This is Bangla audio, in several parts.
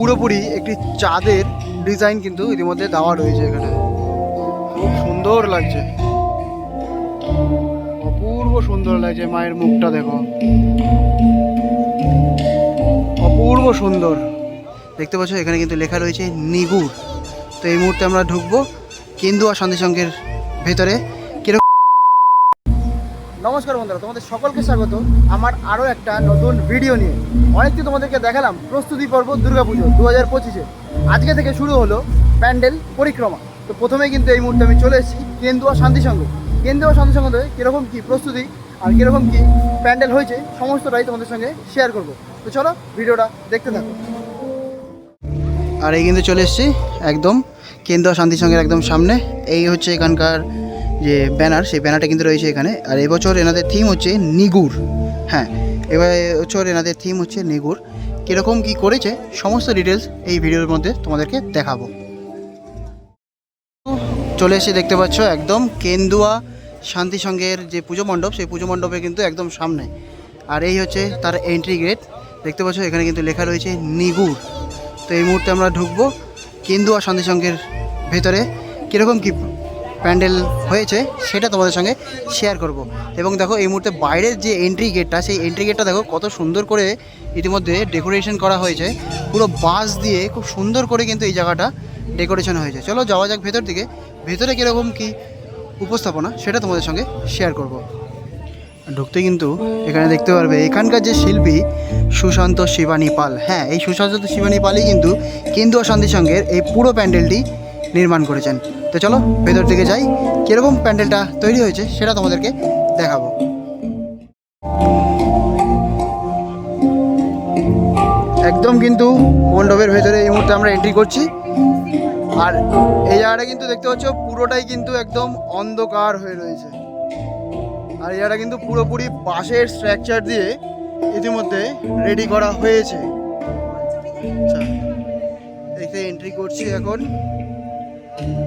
পুরোপুরি একটি চাঁদের ডিজাইন কিন্তু ইতিমধ্যে দেওয়া রয়েছে এখানে। খুব সুন্দর লাগছে, অপূর্ব সুন্দর লাগছে। মায়ের মুখটা দেখো, অপূর্ব সুন্দর। দেখতে পাচ্ছ এখানে কিন্তু লেখা রয়েছে নিগুড়। তো এই মুহূর্তে আমরা ঢুকবো কেন্দুয়া শান্তি সংঘের ভেতরে। নমস্কার বন্ধুরা, তোমাদের সকলকে স্বাগত আমার আরও একটা নতুন ভিডিও নিয়ে। অনেকদিন তোমাদেরকে দেখালাম প্রস্তুতি পর্ব দুর্গাপুজো 2025-এ। আজকে থেকে শুরু হলো প্যান্ডেল পরিক্রমা। তো প্রথমেই কিন্তু এই মুহূর্তে আমি চলে এসেছি কেন্দুয়া শান্তি সংঘ। কেন্দুয়া শান্তি সংঘে কীরকম কী প্রস্তুতি আর কীরকম কী প্যান্ডেল হয়েছে সমস্তটাই তোমাদের সঙ্গে শেয়ার করব। তো চলো ভিডিওটা দেখতে থাকো। আর এই কিন্তু চলে এসেছি একদম কেন্দুয়া শান্তি সংঘের একদম সামনে। এই হচ্ছে এখানকার যে ব্যানার, সেই ব্যানারটা কিন্তু রয়েছে এখানে। আর এবছর এনাদের থিম হচ্ছে নিগুড়। হ্যাঁ, এবছর এনাদের থিম হচ্ছে নিগুড়। কীরকম কী করেছে সমস্ত ডিটেলস এই ভিডিওর মধ্যে তোমাদেরকে দেখাবো। চলে এসে দেখতে পাচ্ছ একদম কেন্দুয়া শান্তি সংঘের যে পুজো মণ্ডপ, সেই পুজো মণ্ডপে কিন্তু একদম সামনে। আর এই হচ্ছে তার এন্ট্রি গেট। দেখতে পাচ্ছ এখানে কিন্তু লেখা রয়েছে নিগুড়। তো এই মুহূর্তে আমরা ঢুকবো কেন্দুয়া শান্তি সংঘের ভেতরে। কীরকম কী প্যান্ডেল হয়েছে সেটা তোমাদের সঙ্গে শেয়ার করব। এবং দেখো এই মুহূর্তে বাইরের যে এন্ট্রি গেটটা, সেই এন্ট্রি গেটটা দেখো কত সুন্দর করে ইতিমধ্যে ডেকোরেশন করা হয়েছে। পুরো বাঁশ দিয়ে খুব সুন্দর করে কিন্তু এই জায়গাটা ডেকোরেশন হয়েছে। চলো যাওয়া যাক ভেতর দিকে। ভেতরে কীরকম কী উপস্থাপনা সেটা তোমাদের সঙ্গে শেয়ার করব। ঢুকতে কিন্তু এখানে দেখতে পারবে এখানকার যে শিল্পী সুশান্ত শিবানী পাল। হ্যাঁ, এই সুশান্ত শিবানী পালই কিন্তু কেন্দুয়া শান্তি সংঘের এই পুরো প্যান্ডেলটি নির্মাণ করেছেন। তো চলো ভেতর দিকে যাই, কীরকম প্যান্ডেলটা তৈরি হয়েছে সেটা তোমাদেরকে দেখাবো। একদম কিন্তু মণ্ডপের ভেতরে এই মুহূর্তে আমরা এন্ট্রি করছি। আর এই জায়গাটা কিন্তু দেখতে পাচ্ছ পুরোটাই কিন্তু একদম অন্ধকার হয়ে রয়েছে। আর এই জায়গাটা কিন্তু পুরোপুরি বাঁশের স্ট্রাকচার দিয়ে ইতিমধ্যে রেডি করা হয়েছে। আচ্ছা, এখানে এন্ট্রি করছি এখন।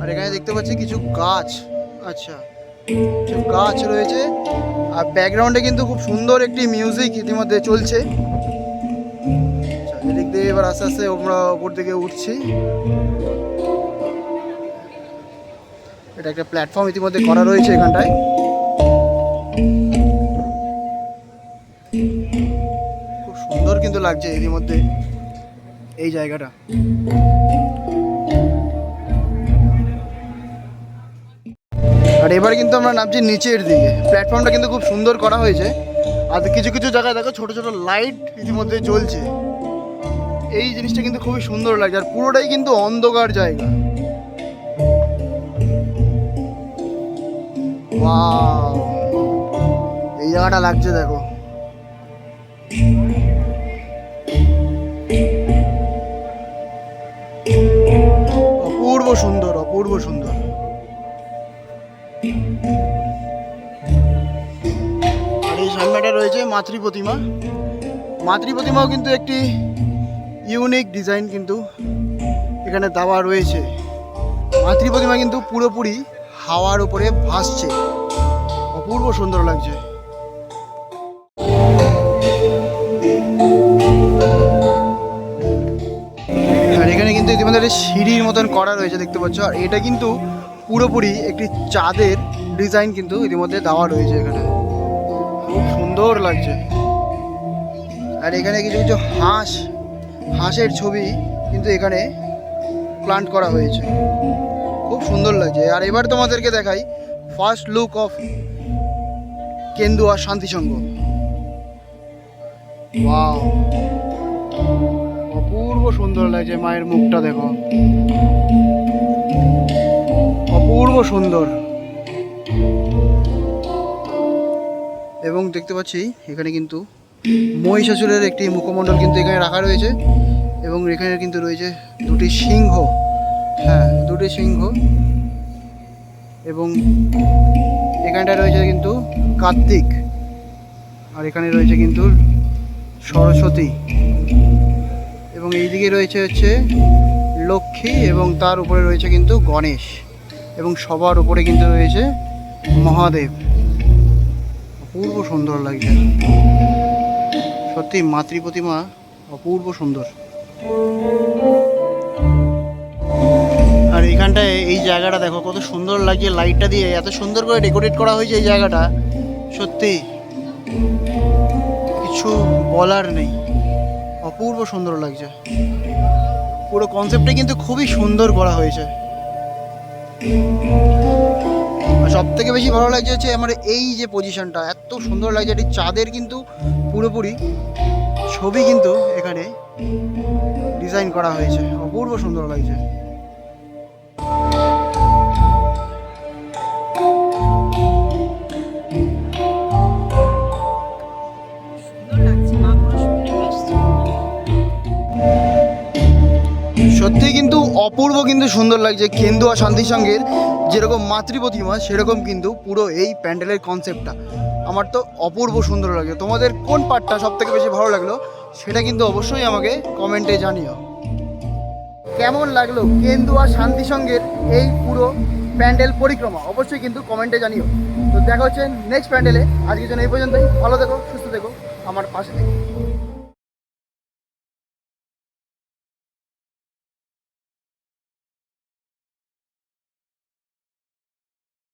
আর এখানে দেখতে পাচ্ছি কিছু গাছ। আচ্ছা, কিছু গাছ রয়েছে। আর ব্যাকগ্রাউন্ডে কিন্তু খুব সুন্দর একটি মিউজিক ইতিমধ্যে চলছে। এদিক দিয়ে এবার আস্তে আস্তে আমরা ওপর দিকে উঠছি। এটা একটা প্ল্যাটফর্ম ইতিমধ্যে করা রয়েছে এখানটায়। খুব সুন্দর কিন্তু লাগছে ইতিমধ্যে এই জায়গাটা। আর এবার কিন্তু আমরা নামছি নিচের দিকে। প্ল্যাটফর্মটা কিন্তু খুব সুন্দর করা হয়েছে। আর কিছু কিছু জায়গায় দেখো ছোট ছোট লাইট ইতিমধ্যে জ্বলছে। এই জিনিসটা কিন্তু খুবই সুন্দর লাগছে। আর পুরোটাই কিন্তু অন্ধকার জায়গা। ওয়াও, এই জায়গাটা লাগছে দেখো। অপূর্ব সুন্দর, অপূর্ব সুন্দর। আর এই সামনেটা রয়েছে মাতৃ প্রতিমা। মাতৃ প্রতিমাও কিন্তু একটি ইউনিক ডিজাইন কিন্তু এখানে দেওয়া রয়েছে। মাতৃ প্রতিমা কিন্তু পুরোপুরি হাওয়ার উপরে ভাসছে, অপূর্ব সুন্দর লাগছে। আর এখানে কিন্তু ইতিমধ্যে একটা সিঁড়ির মতন করা রয়েছে দেখতে পাচ্ছ। আর এটা কিন্তু পুরোপুরি একটি চাঁদের ডিজাইন কিন্তু ইতিমধ্যে দেওয়া রয়েছে এখানে। খুব সুন্দর লাগছে। আর এখানে কিছু কিছু হাঁসের ছবি কিন্তু এখানে প্লান্ট করা হয়েছে। খুব সুন্দর লাগছে। আর এবার তোমাদেরকে দেখাই ফার্স্ট লুক অফ কেন্দুয়া শান্তি সংঘ। ওয়াও, অপূর্ব সুন্দর লাগছে। মায়ের মুখটা দেখো, অপূর্ব সুন্দর। এবং দেখতে পাচ্ছি এখানে কিন্তু মহিষাসুরের একটি মুখমণ্ডল কিন্তু এখানে রাখা রয়েছে। এবং এখানে কিন্তু রয়েছে দুটি সিংহ। হ্যাঁ, দুটি সিংহ। এবং এখানটায় রয়েছে কিন্তু কার্তিক। আর এখানে রয়েছে কিন্তু সরস্বতী। এবং এইদিকে রয়েছে হচ্ছে লক্ষ্মী। এবং তার উপরে রয়েছে কিন্তু গণেশ। এবং সবার উপরে কিন্তু রয়েছে মহাদেব। অপূর্ব সুন্দর লাগছে সত্যি। মাতৃ প্রতিমা অপূর্ব সুন্দর। দেখো কত সুন্দর লাগছে, লাইটটা দিয়ে এত সুন্দর করে ডেকোরেট করা হয়েছে এই জায়গাটা, সত্যি কিছু বলার নেই, অপূর্ব সুন্দর লাগছে। পুরো কনসেপ্টটা কিন্তু খুবই সুন্দর করা হয়েছে। সব থেকে বেশি ভালো লাগছে হচ্ছে আমার এই যে পজিশনটা, এত সুন্দর লাগছে। এটি চাঁদের কিন্তু পুরোপুরি ছবি কিন্তু এখানে ডিজাইন করা হয়েছে, অপূর্ব সুন্দর লাগছে। সত্যি কিন্তু অপূর্ব কিন্তু সুন্দর লাগছে। কেন্দুয়া শান্তিসংঘের যেরকম মাতৃ প্রতিমা, সেরকম কিন্তু পুরো এই প্যান্ডেলের কনসেপ্টটা আমার তো অপূর্ব সুন্দর লাগে। তোমাদের কোন পার্টটা সব থেকে বেশি ভালো লাগলো সেটা কিন্তু অবশ্যই আমাকে কমেন্টে জানিও। কেমন লাগলো কেন্দুয়া শান্তিসংঘের এই পুরো প্যান্ডেল পরিক্রমা অবশ্যই কিন্তু কমেন্টে জানিও। তো দেখা হচ্ছে নেক্সট প্যান্ডেলে। আজকের জন্য এই পর্যন্তই। ভালো থেকো, সুস্থ থেকো, আমার পাশে থেকো।